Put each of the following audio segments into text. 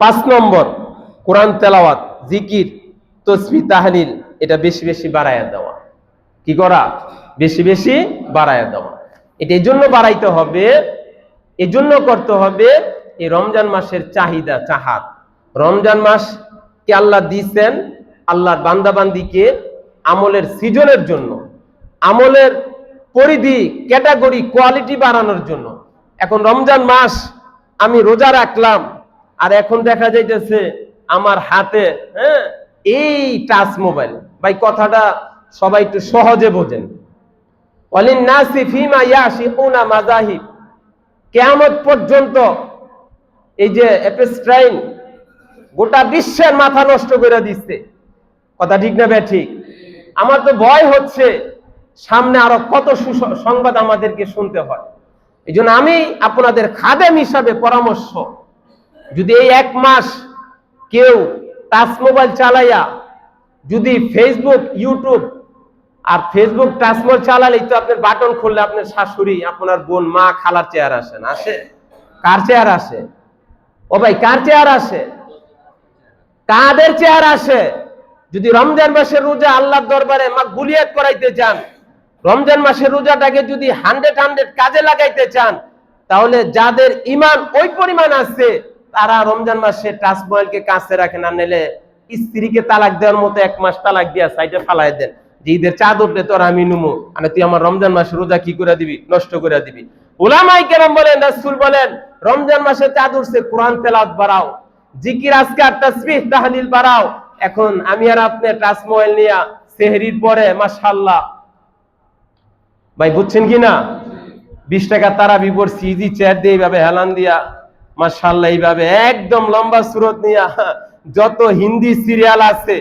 5 নম্বর কোরআন তেলাওয়াত, জিকির, তাসবিহ, তাহলিল, এটা বেশি বেশি বাড়ায়া দেওয়া। কি করা? বেশি বেশি বাড়ায়া দেওয়া। এটা এই জন্য বাড়াইতে হবে, এই জন্য করতে হবে, এই রমজান মাসের চাহিদা, চাহাত। রমজান মাস কে আল্লাহ দিয়েছেন আল্লাহর বান্দাবান্দিকে আমলের সৃজনের জন্য, আমলের পরিধি, ক্যাটাগরি, কোয়ালিটি বাড়ানোর জন্য। এখন রমজান মাস আমি রোজা রাখলাম, আর এখন দেখা যাইতেছে আমার হাতে এই টাচ মোবাইল। ভাই কথাটা সবাই একটু সহজে বোঝেন। ওয়ালিন নাসি ফিমা ইয়াশিকুনা মাযাহিব, কিয়ামত পর্যন্ত এই যে এপস্ট্রাইন গোটা বিশ্বের মাথা নষ্ট করে দিচ্ছে। কথা ঠিক না ঠিক? আমার তো ভয় হচ্ছে সামনে আরো কত সংবাদ আমাদেরকে শুনতে হয়। এই জন্য আমি আপনাদের খাদেম হিসাবে পরামর্শ, যদি এই 1 মাস কেউ টাচ মোবাইল চালাইয়া যদি ফেসবুক, ইউটিউব, আর ফেসবুক টাচ মোবাইল চালালেই তো আপনার বাটন খুললে আপনার শাশুড়ি, আপনার বোন, মা, খালার চেহার আসে না? আসে? কার চেহারা আসে? ও ভাই, কার চেহারা আসে? কাদের চেহারা আসে? যদি রমজান মাসের রোজা আল্লাহর দরবারে মাকবুলিয়াত করাইতে চান, রমজান মাসের রোজাটাকে যদি 100 কাজে লাগাইতে চান, তাহলে যাদের ইমান ওই পরিমাণ আছে তারা রমজান মাসে টাচ মোবাইলকে কাছে রাখেন। না নিলে স্ত্রীকে তালাক দেওয়ার মতো 1 মাস তালাক দিয়া সাইডে ফালাই দেন, যে ঈদের চাঁদ উঠলে তোর আমি নুমু, মানে তুই আমার রমজান মাসের রোজা কি করে দিবি? নষ্ট করে দিবি। উলামায়ে কেরাম বলেন, রাসূল বলেন, রমজান মাসে চাঁদ উঠছে, কোরআন তেলাওয়াত বাড়াও, জিকির, আজকার, তাসবিহ, তাহলিল বাড়াও। এখন আমি আর আপনি টাচ মোবাইল নিয়ে সেহরির পরে মাশাআল্লাহ, ভাই বুঝছেন কি না, 20 টাকা তারাবি পড়ছি, ইজি চেয়ার দিয়ে এইভাবে হেলান দিয়া মাশাআল্লাহ, এইভাবে একদম লম্বা সুরত নিয়া যত হিন্দি সিরিয়াল আছে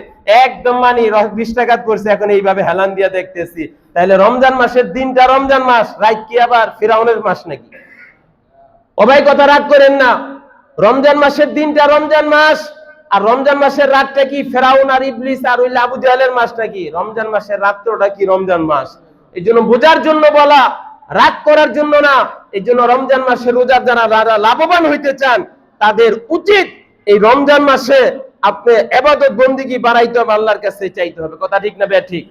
একদম মানে 20 টাকা পড়ছে, এখন এইভাবে হেলান দিয়া দেখতেছি। তাহলে রমজান মাসের দিনটা রমজান মাস, রাত কি আবার ফিরাউনের মাস নাকি? ও ভাই কথা রাগ করেন না, রমজান মাসের দিনটা রমজান মাস, আর রমজান মাসের রাতটা কি ফেরাউন আর ইবলিস আর ওই আবু জাহেলের মাস নাকি? রমজান মাসের রাত্রটা কি রমজান মাস। এই জন্য বোঝার জন্য বলা, রাগ করার জন্য না। এই জন্য রমজান মাসে রোজার যারা লাভবান হইতে চান তাদের উচিত এই রমজান মাসে আপনি ইবাদত বন্দেগী বাড়াইতে হবে, আল্লাহর কাছে চাইতে হবে। কথা ঠিক না ঠিক?